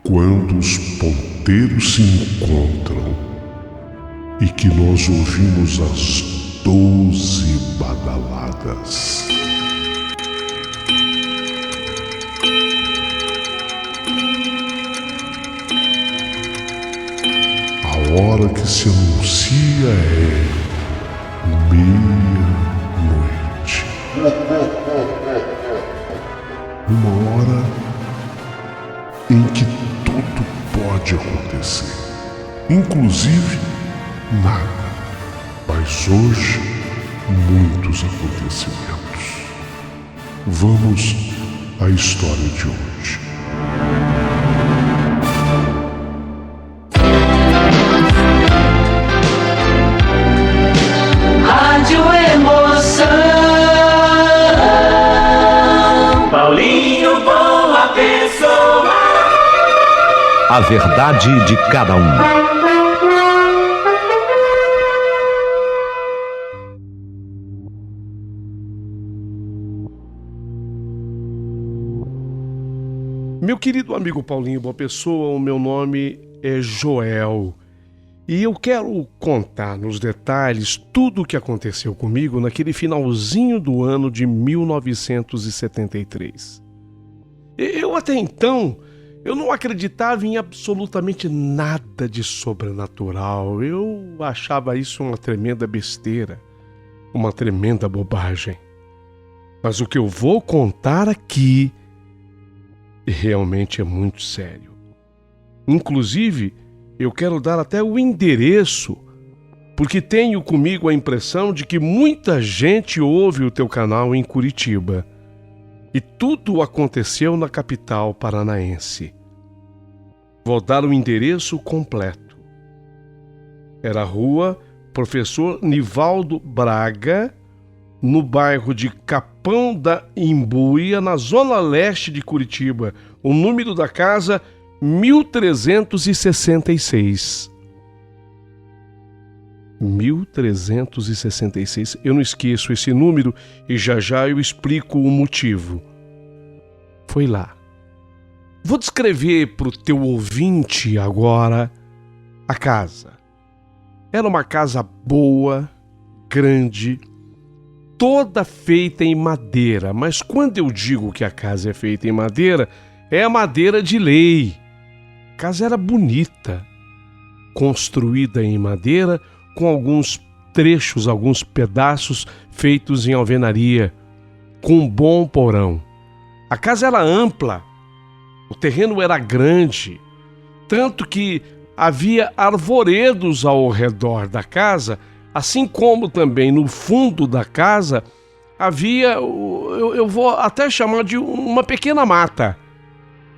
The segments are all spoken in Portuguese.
Quando os ponteiros se encontram e que nós ouvimos as 12 badaladas. A hora que se anuncia é meia-noite. Uma hora em que tudo pode acontecer, inclusive nada. Mas hoje, muitos acontecimentos. Vamos à história de hoje. Rádio Emoção. Paulinho Boa Pessoa. A verdade de cada um. Meu querido amigo Paulinho Boa Pessoa, o meu nome é Joel e eu quero contar nos detalhes tudo o que aconteceu comigo naquele finalzinho do ano de 1973. Eu até então, eu não acreditava em absolutamente nada de sobrenatural. Eu achava isso uma tremenda besteira, uma tremenda bobagem. Mas o que eu vou contar aqui realmente é muito sério. Inclusive, eu quero dar até o endereço, porque tenho comigo a impressão de que muita gente ouve o teu canal em Curitiba. E tudo aconteceu na capital paranaense. Vou dar o endereço completo. Era a rua Professor Nivaldo Braga, no bairro de Capão da Imbuia, na zona leste de Curitiba. O número da casa, 1366. 1366. Eu não esqueço esse número e já eu explico o motivo. Foi lá. Vou descrever para o teu ouvinte agora a casa. Era uma casa boa, grande, toda feita em madeira, mas quando eu digo que a casa é feita em madeira, é a madeira de lei. A casa era bonita, construída em madeira, com alguns trechos, alguns pedaços feitos em alvenaria, com um bom porão. A casa era ampla, o terreno era grande, tanto que havia arvoredos ao redor da casa, assim como também no fundo da casa havia, eu vou até chamar de uma pequena mata,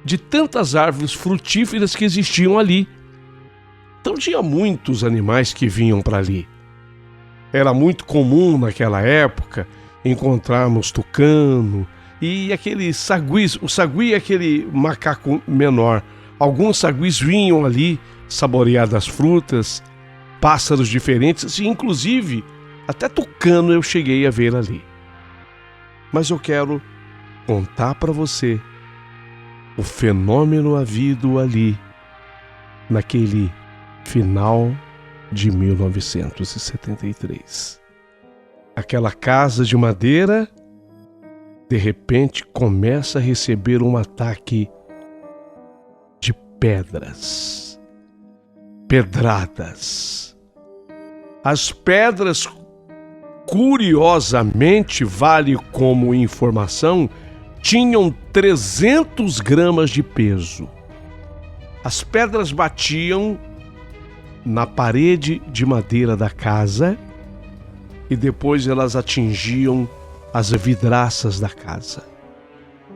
de tantas árvores frutíferas que existiam ali. Então tinha muitos animais que vinham para ali. Era muito comum naquela época encontrarmos tucano e aqueles saguis. O sagui é aquele macaco menor. Alguns saguis vinham ali saborear das frutas, pássaros diferentes, e inclusive até tucano eu cheguei a ver ali. Mas eu quero contar para você o fenômeno havido ali, naquele final de 1973. Aquela casa de madeira, de repente, começa a receber um ataque de pedras, pedradas. As pedras, curiosamente, vale como informação, tinham 300 gramas de peso. As pedras batiam na parede de madeira da casa e depois elas atingiam as vidraças da casa,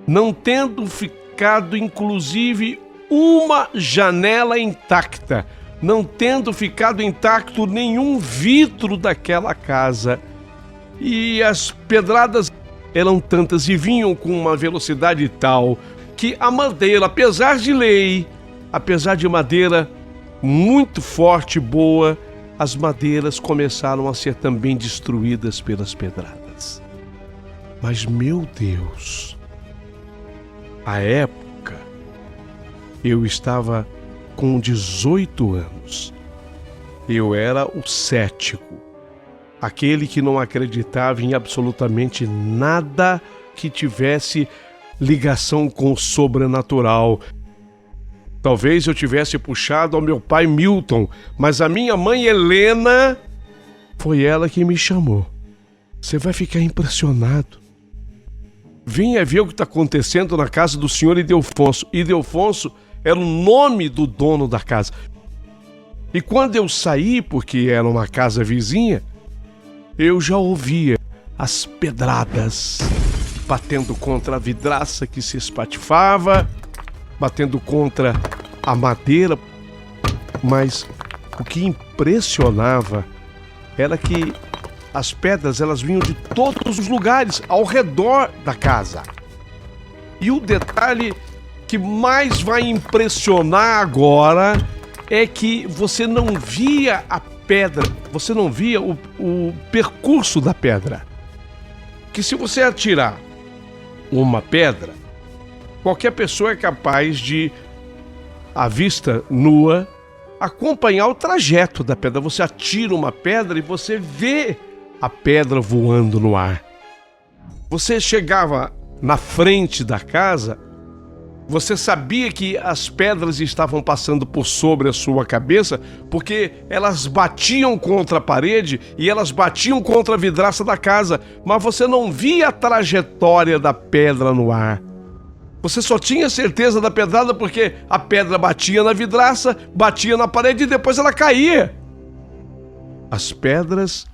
não tendo ficado inclusive uma janela intacta, não tendo ficado intacto nenhum vidro daquela casa. E as pedradas eram tantas e vinham com uma velocidade tal que a madeira, apesar de lei, apesar de madeira muito forte e boa, as madeiras começaram a ser também destruídas pelas pedradas. Mas, meu Deus, à época, Eu estava com 18 anos. Eu era o cético, aquele que não acreditava em absolutamente nada que tivesse ligação com o sobrenatural. Talvez eu tivesse puxado ao meu pai Milton, mas a minha mãe Helena, foi ela que me chamou. Você vai ficar impressionado. Venha ver o que está acontecendo na casa do senhor Ildefonso. Ildefonso era o nome do dono da casa. E quando eu saí, porque era uma casa vizinha, eu já ouvia as pedradas batendo contra a vidraça que se espatifava, batendo contra a madeira. Mas o que impressionava era que as pedras, elas vinham de todos os lugares ao redor da casa. E o detalhe que mais vai impressionar agora é que você não via a pedra, você não via o percurso da pedra. Que se você atirar uma pedra, qualquer pessoa é capaz de, à vista nua, acompanhar o trajeto da pedra. Você atira uma pedra e você vê a pedra voando no ar. Você chegava na frente da casa, você sabia que as pedras estavam passando por sobre a sua cabeça, porque elas batiam contra a parede e elas batiam contra a vidraça da casa, mas você não via a trajetória da pedra no ar. Você só tinha certeza da pedrada porque a pedra batia na vidraça, batia na parede e depois ela caía. As pedras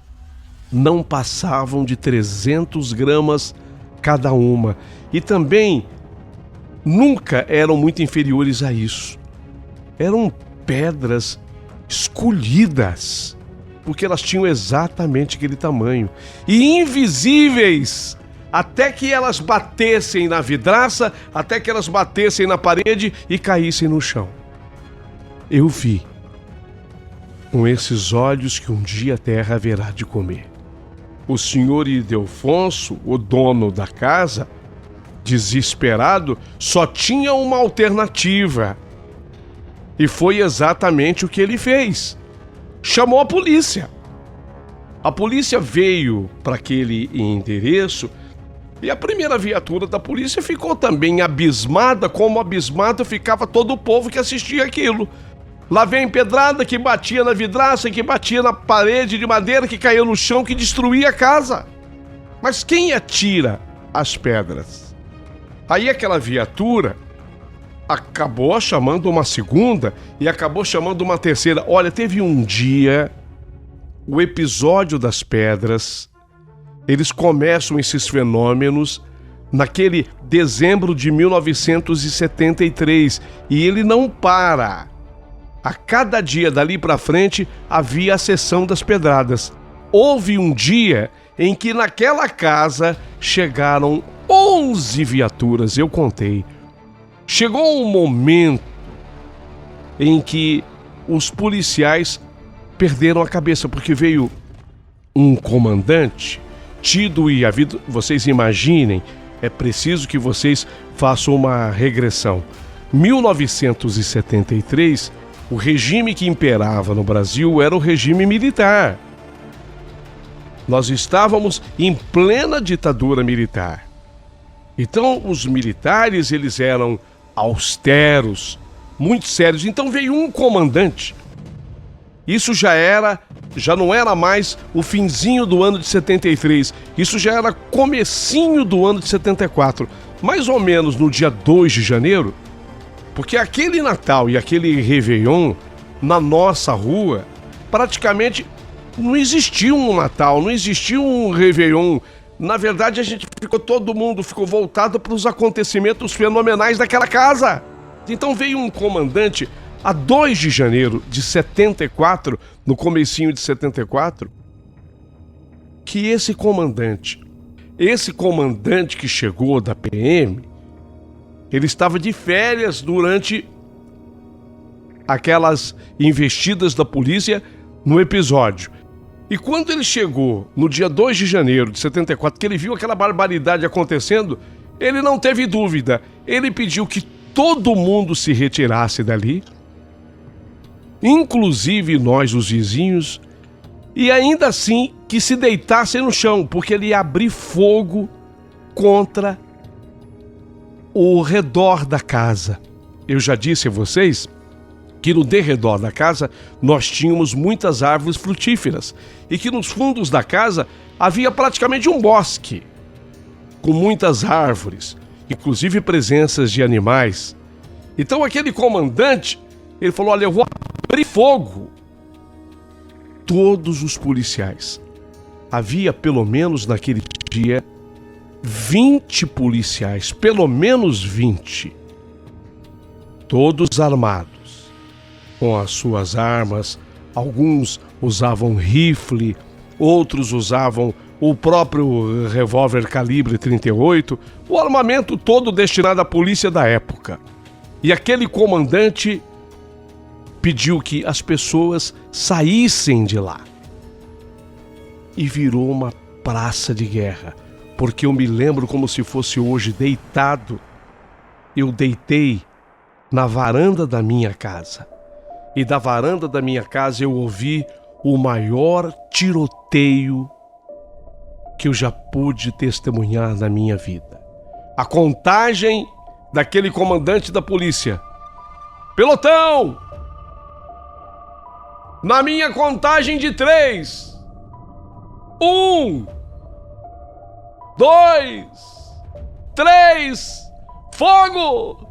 não passavam de 300 gramas cada uma e também nunca eram muito inferiores a isso. Eram pedras escolhidas, porque elas tinham exatamente aquele tamanho e invisíveis, até que elas batessem na vidraça, até que elas batessem na parede e caíssem no chão. Eu vi, com esses olhos que um dia a terra haverá de comer. O senhor Ildefonso, o dono da casa, desesperado, só tinha uma alternativa. E foi exatamente o que ele fez. Chamou a polícia. A polícia veio para aquele endereço e a primeira viatura da polícia ficou também abismada, como abismado ficava todo o povo que assistia aquilo. Lá vem pedrada que batia na vidraça, que batia na parede de madeira, que caiu no chão, que destruía a casa. Mas quem atira as pedras? Aí aquela viatura acabou chamando uma segunda e acabou chamando uma terceira. Olha, teve um dia, o episódio das pedras, eles começam esses fenômenos naquele dezembro de 1973 e ele não para. A cada dia dali para frente havia a sessão das pedradas. Houve um dia em que naquela casa chegaram 11 viaturas, eu contei. Chegou um momento em que os policiais perderam a cabeça, porque veio um comandante tido e havido. Vocês imaginem, é preciso que vocês façam uma regressão. 1973, o regime que imperava no Brasil era o regime militar. Nós estávamos em plena ditadura militar. Então, os militares, eles eram austeros, muito sérios. Então veio um comandante. Isso já não era mais o finzinho do ano de 73. Isso já era comecinho do ano de 74. Mais ou menos no dia 2 de janeiro, porque aquele Natal e aquele Réveillon, na nossa rua, praticamente não existia um Natal, não existia um Réveillon. Na verdade, todo mundo ficou voltado para os acontecimentos fenomenais daquela casa. Então veio um comandante a 2 de janeiro de 74, no comecinho de 74, que esse comandante que chegou da PM, ele estava de férias durante aquelas investidas da polícia no episódio. E quando ele chegou no dia 2 de janeiro de 74, que ele viu aquela barbaridade acontecendo, ele não teve dúvida. Ele pediu que todo mundo se retirasse dali, inclusive nós, os vizinhos, e ainda assim que se deitassem no chão, porque ele ia abrir fogo contra o redor da casa. Eu já disse a vocês que no derredor da casa nós tínhamos muitas árvores frutíferas e que nos fundos da casa havia praticamente um bosque com muitas árvores, inclusive presenças de animais. Então aquele comandante, ele falou: olha, eu vou abrir fogo. Todos os policiais, havia pelo menos naquele dia 20 policiais, pelo menos 20, todos armados, com as suas armas. Alguns usavam rifle, outros usavam o próprio revólver calibre 38, o armamento todo destinado à polícia da época. E aquele comandante pediu que as pessoas saíssem de lá. E virou uma praça de guerra, porque eu me lembro como se fosse hoje, deitado. Eu deitei na varanda da minha casa. E da varanda da minha casa eu ouvi o maior tiroteio que eu já pude testemunhar na minha vida. A contagem daquele comandante da polícia: pelotão! Na minha contagem de 3. 1, 2, 3, fogo!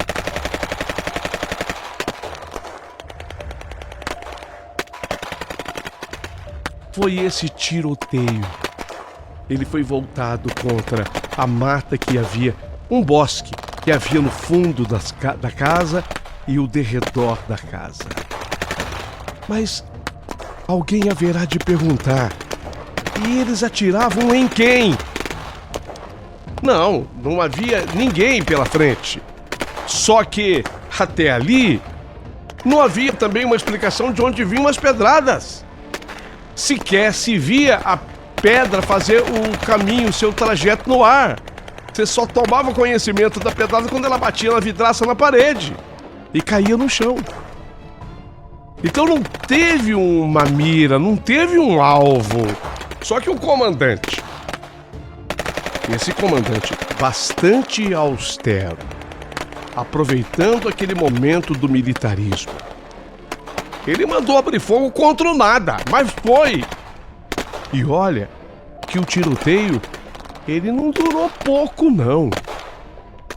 Foi esse tiroteio. Ele foi voltado contra a mata que havia, um bosque que havia no fundo da casa e o derredor da casa. Mas alguém haverá de perguntar: e eles atiravam em quem? Não havia ninguém pela frente. Só que até ali não havia também uma explicação de onde vinham as pedradas. Sequer se via a pedra fazer o caminho, o seu trajeto no ar. Você só tomava conhecimento da pedrada quando ela batia na vidraça na parede e caía no chão. Então não teve uma mira, não teve um alvo. Só que o comandante, esse comandante bastante austero, aproveitando aquele momento do militarismo, ele mandou abrir fogo contra o nada, mas foi. E olha que o tiroteio, ele não durou pouco não.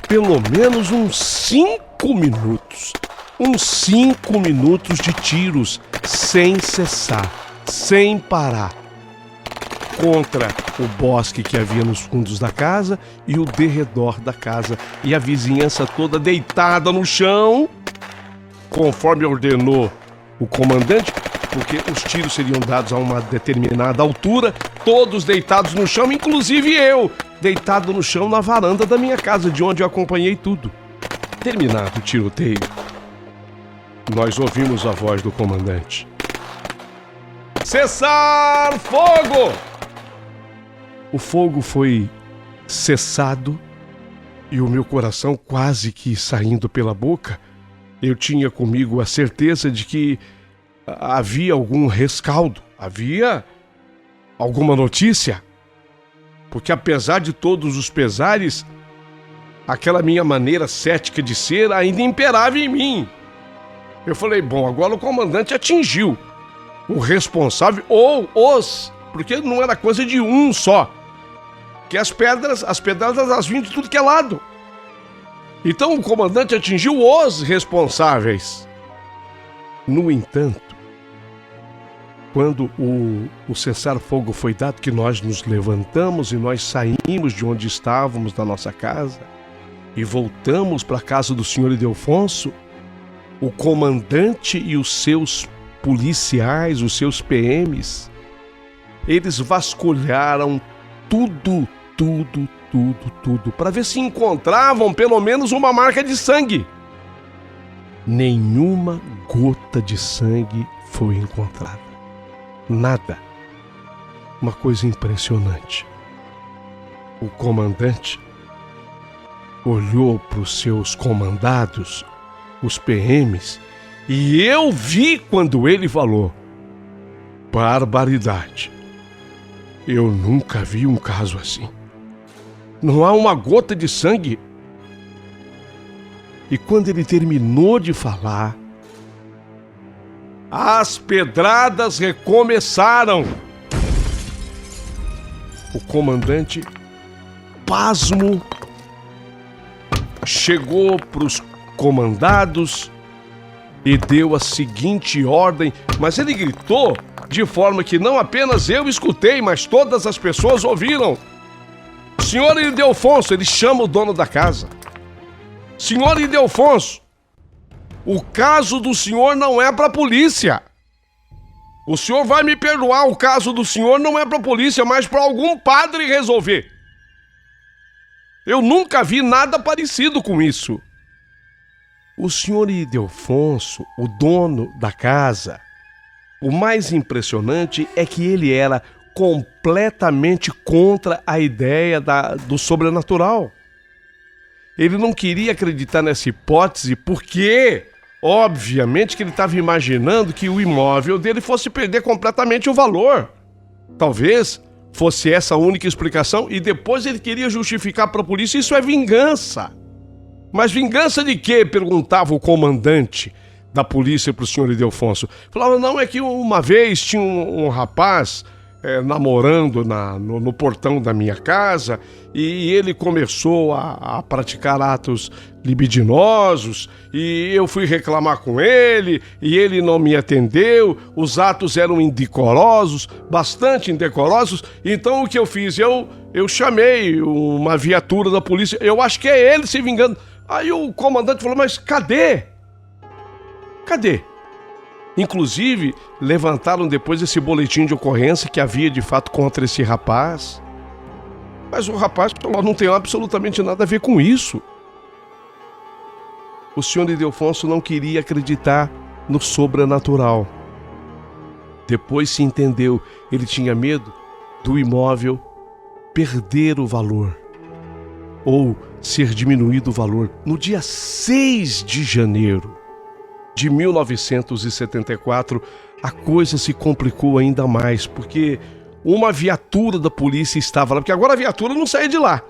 Pelo menos uns 5 minutos. Uns 5 minutos de tiros sem cessar, sem parar, contra o bosque que havia nos fundos da casa e o derredor da casa, e a vizinhança toda deitada no chão, conforme ordenou o comandante, porque os tiros seriam dados a uma determinada altura, todos deitados no chão, inclusive eu, deitado no chão na varanda da minha casa, de onde eu acompanhei tudo. Terminado o tiroteio, nós ouvimos a voz do comandante: cessar fogo! O fogo foi cessado e o meu coração quase que saindo pela boca. Eu tinha comigo a certeza de que havia algum rescaldo, havia alguma notícia, porque apesar de todos os pesares, aquela minha maneira cética de ser ainda imperava em mim. Eu falei: bom, agora o comandante atingiu o responsável ou os, porque não era coisa de um só, que as pedradas elas vinham de tudo que é lado. Então o comandante atingiu os responsáveis. No entanto, quando o cessar-fogo foi dado, que nós nos levantamos e nós saímos de onde estávamos, da nossa casa, e voltamos para a casa do senhor Ildefonso, o comandante e os seus policiais, os seus PMs, eles vasculharam tudo, para ver se encontravam pelo menos uma marca de sangue. Nenhuma gota de sangue foi encontrada. Nada. Uma coisa impressionante. O comandante, olhou para os seus comandados, os PMs, e eu vi quando ele falou: barbaridade. Eu nunca vi um caso assim. Não há uma gota de sangue. E quando ele terminou de falar, as pedradas recomeçaram. O comandante, pasmo, chegou para os comandados e deu a seguinte ordem, mas ele gritou de forma que não apenas eu escutei, mas todas as pessoas ouviram. Senhor Ildefonso, ele chama o dono da casa. Senhor Ildefonso, o caso do senhor não é para a polícia. O senhor vai me perdoar, o caso do senhor não é para a polícia, mas para algum padre resolver. Eu nunca vi nada parecido com isso. O senhor Ildefonso, o dono da casa, o mais impressionante é que ele era completamente contra a ideia do sobrenatural. Ele não queria acreditar nessa hipótese porque, obviamente, que ele estava imaginando que o imóvel dele fosse perder completamente o valor. Talvez fosse essa a única explicação e depois ele queria justificar para a polícia: isso é vingança. Mas vingança de quê? Perguntava o comandante da polícia para o senhor Ildefonso. Falava: não, é que uma vez tinha um rapaz namorando no portão da minha casa e ele começou a praticar atos libidinosos e eu fui reclamar com ele e ele não me atendeu, os atos eram indecorosos, bastante indecorosos, então o que eu fiz? Eu chamei uma viatura da polícia, eu acho que é ele se vingando. Aí o comandante falou: mas cadê? Cadê? Inclusive, levantaram depois esse boletim de ocorrência que havia de fato contra esse rapaz. Mas o rapaz falou: não tem absolutamente nada a ver com isso. O senhor Ildefonso não queria acreditar no sobrenatural. Depois se entendeu, ele tinha medo do imóvel perder o valor ou ser diminuído o valor. No dia 6 de janeiro de 1974, a coisa se complicou ainda mais, porque uma viatura da polícia estava lá, porque agora a viatura não saía de lá.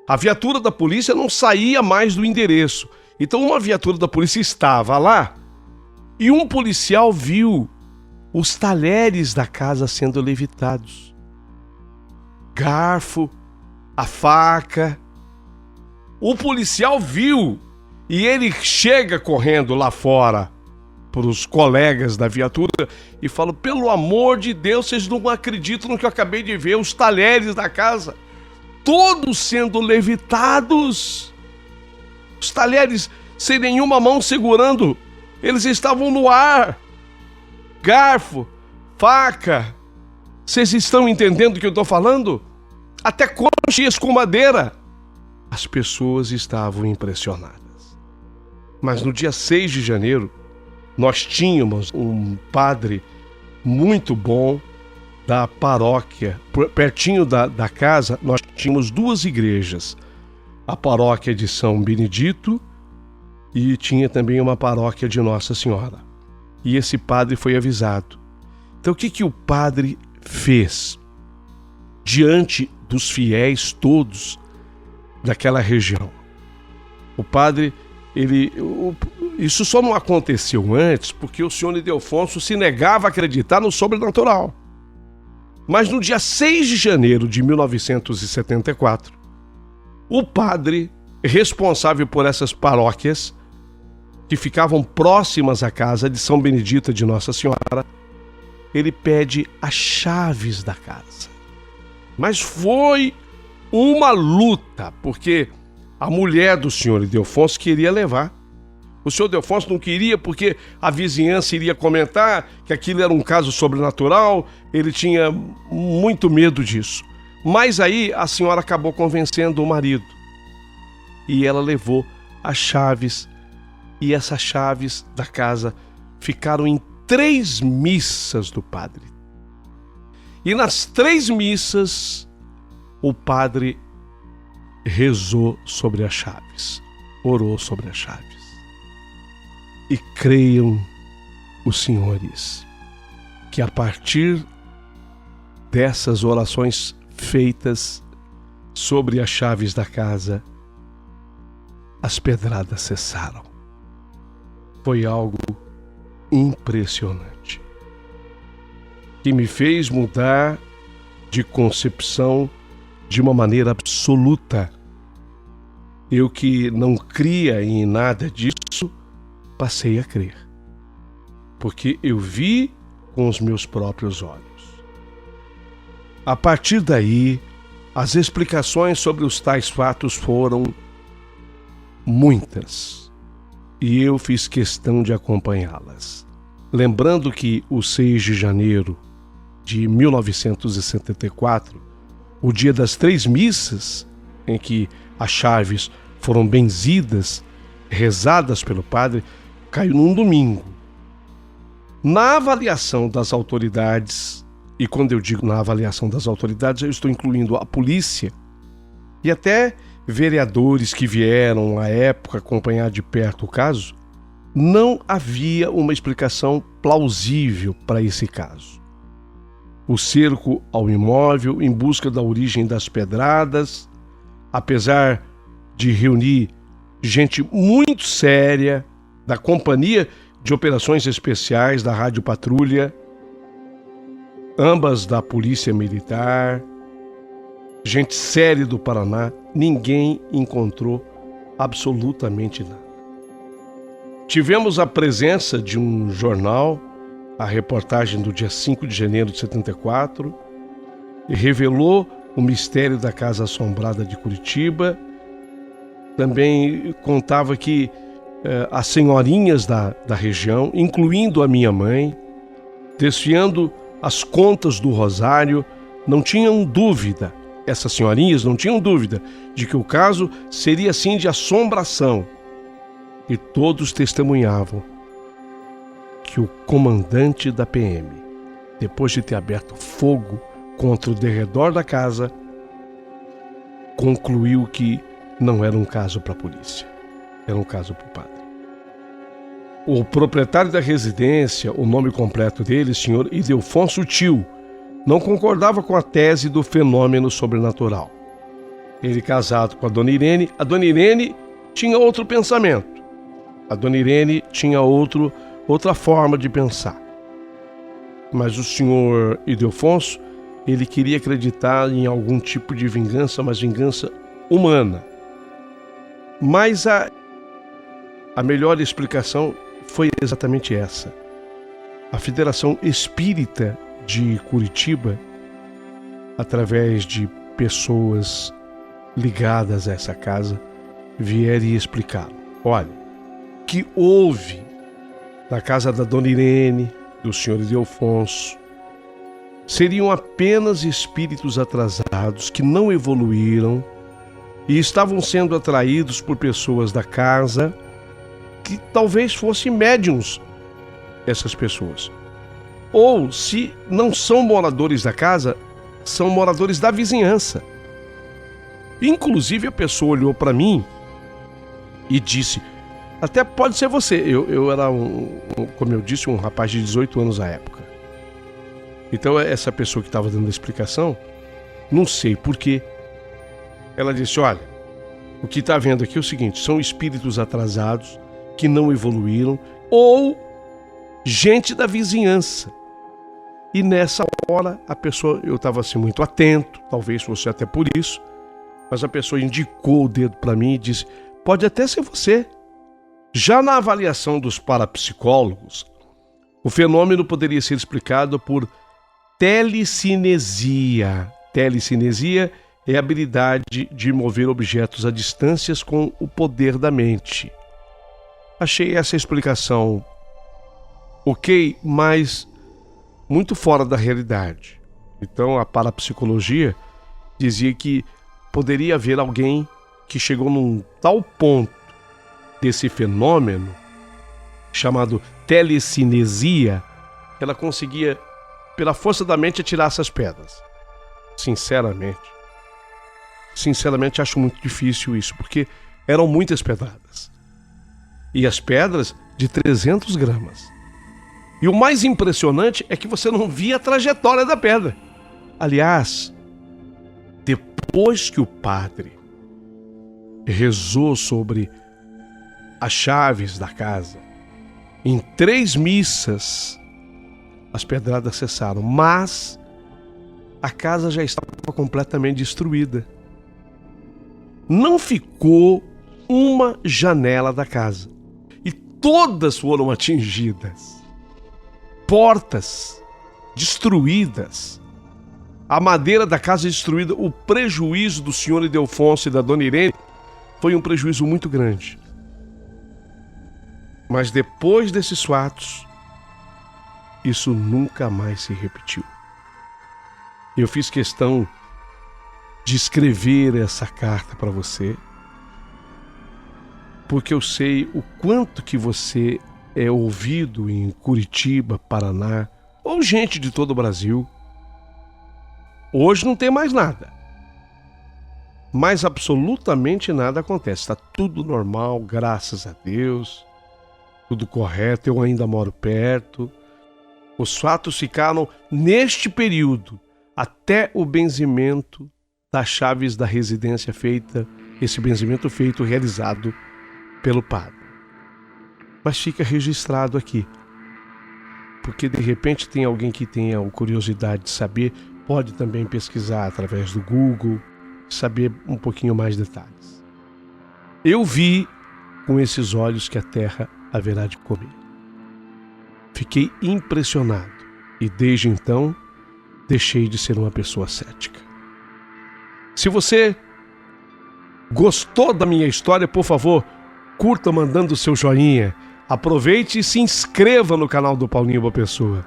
A viatura da polícia não saía mais do endereço. Então uma viatura da polícia estava lá e um policial viu os talheres da casa sendo levitados. Garfo, a faca. O policial viu e ele chega correndo lá fora para os colegas da viatura e fala: pelo amor de Deus, vocês não acreditam no que eu acabei de ver, os talheres da casa, todos sendo levitados. Os talheres sem nenhuma mão segurando, eles estavam no ar. Garfo, faca, vocês estão entendendo o que eu estou falando? Até concha e escumadeira. As pessoas estavam impressionadas. Mas no dia 6 de janeiro, nós tínhamos um padre muito bom da paróquia. Pertinho da casa, nós tínhamos duas igrejas. A paróquia de São Benedito e tinha também uma paróquia de Nossa Senhora. E esse padre foi avisado. Então o que o padre fez? Diante dos fiéis todos daquela região. O padre, isso só não aconteceu antes porque o senhor Ildefonso se negava a acreditar no sobrenatural. Mas no dia 6 de janeiro de 1974, o padre responsável por essas paróquias que ficavam próximas à casa de São Benedito de Nossa Senhora, ele pede as chaves da casa. Mas foi uma luta, porque a mulher do senhor Ildefonso queria levar. O senhor Ildefonso não queria porque a vizinhança iria comentar que aquilo era um caso sobrenatural, ele tinha muito medo disso. Mas aí a senhora acabou convencendo o marido. E ela levou as chaves, e essas chaves da casa ficaram em 3 missas do padre. E nas 3 missas, o padre rezou sobre as chaves, orou sobre as chaves. E creiam os senhores que a partir dessas orações feitas sobre as chaves da casa, as pedradas cessaram. Foi algo impressionante, que me fez mudar de concepção de uma maneira absoluta. Eu que não cria em nada disso, passei a crer, porque eu vi com os meus próprios olhos. A partir daí, as explicações sobre os tais fatos foram muitas, e eu fiz questão de acompanhá-las. Lembrando que o 6 de janeiro de 1974, o dia das 3 missas, em que as chaves foram benzidas, rezadas pelo padre, caiu num domingo. Na avaliação das autoridades, e quando eu digo na avaliação das autoridades, eu estou incluindo a polícia e até vereadores que vieram à época acompanhar de perto o caso, não havia uma explicação plausível para esse caso. O cerco ao imóvel em busca da origem das pedradas, apesar de reunir gente muito séria da Companhia de Operações Especiais da Rádio Patrulha, ambas da Polícia Militar, gente séria do Paraná, ninguém encontrou absolutamente nada. Tivemos a presença de um jornal, a reportagem do dia 5 de janeiro de 74, e revelou o mistério da Casa Assombrada de Curitiba. Também contava que as senhorinhas da região, incluindo a minha mãe, desfiando as contas do rosário, não tinham dúvida, essas senhorinhas não tinham dúvida de que o caso seria assim de assombração. E todos testemunhavam que o comandante da PM, depois de ter aberto fogo contra o derredor da casa, concluiu que não era um caso para a polícia, era um caso para o padre. O proprietário da residência, o nome completo dele, senhor Ildefonso Tio, não concordava com a tese do fenômeno sobrenatural. Ele, casado com a dona Irene tinha outro pensamento. A dona Irene tinha outra forma de pensar. Mas o senhor Ildefonso, ele queria acreditar em algum tipo de vingança, mas vingança humana. Mas a melhor explicação foi exatamente essa. A Federação Espírita de Curitiba, através de pessoas ligadas a essa casa, vieram e explicaram. Olha, que houve na casa da dona Irene, do senhor Ildefonso, seriam apenas espíritos atrasados que não evoluíram e estavam sendo atraídos por pessoas da casa que talvez fossem médiuns, essas pessoas. Ou, se não são moradores da casa, são moradores da vizinhança. Inclusive, a pessoa olhou para mim e disse, até pode ser você. Eu era, como eu disse, um rapaz de 18 anos à época. Então, essa pessoa que estava dando a explicação, não sei porquê, ela disse, olha, o que está vendo aqui é o seguinte, são espíritos atrasados que não evoluíram ou gente da vizinhança. E nessa hora, a pessoa, eu estava assim muito atento, talvez fosse até por isso, mas a pessoa indicou o dedo para mim e disse, pode até ser você. Já na avaliação dos parapsicólogos, o fenômeno poderia ser explicado por telecinesia. Telecinesia é a habilidade de mover objetos a distâncias com o poder da mente. Achei essa explicação ok, mas muito fora da realidade. Então a parapsicologia dizia que poderia haver alguém que chegou num tal ponto desse fenômeno chamado telecinesia, que ela conseguia, pela força da mente, atirar essas pedras. Sinceramente, sinceramente acho muito difícil isso, porque eram muitas pedradas. E as pedras de 300 gramas. E o mais impressionante é que você não via a trajetória da pedra. Aliás, depois que o padre rezou sobre as chaves da casa, em 3 missas, as pedradas cessaram, mas a casa já estava completamente destruída. Não ficou uma janela da casa. E todas foram atingidas. Portas destruídas. A madeira da casa destruída. O prejuízo do senhor Ildefonso e da dona Irene foi um prejuízo muito grande. Mas depois desses fatos, isso nunca mais se repetiu. Eu fiz questão de escrever essa carta para você, porque eu sei o quanto que você é ouvido em Curitiba, Paraná, ou gente de todo o Brasil. Hoje não tem mais nada. Mas absolutamente nada acontece. Está tudo normal, graças a Deus. Tudo correto, eu ainda moro perto. Os fatos ficaram neste período, até o benzimento das chaves da residência feita, esse benzimento feito, realizado pelo padre. Mas fica registrado aqui, porque de repente tem alguém que tenha curiosidade de saber, pode também pesquisar através do Google, saber um pouquinho mais detalhes. Eu vi com esses olhos que a terra haverá de comer. Fiquei impressionado e desde então deixei de ser uma pessoa cética. Se você gostou da minha história, por favor, curta mandando o seu joinha. Aproveite e se inscreva no canal do Paulinho Boa Pessoa.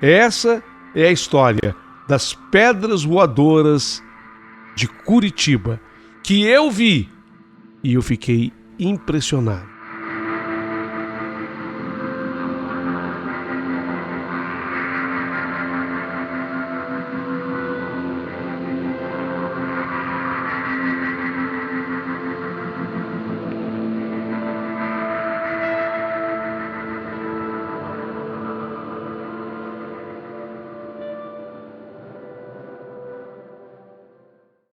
Essa é a história das pedras voadoras de Curitiba, que eu vi e eu fiquei impressionado.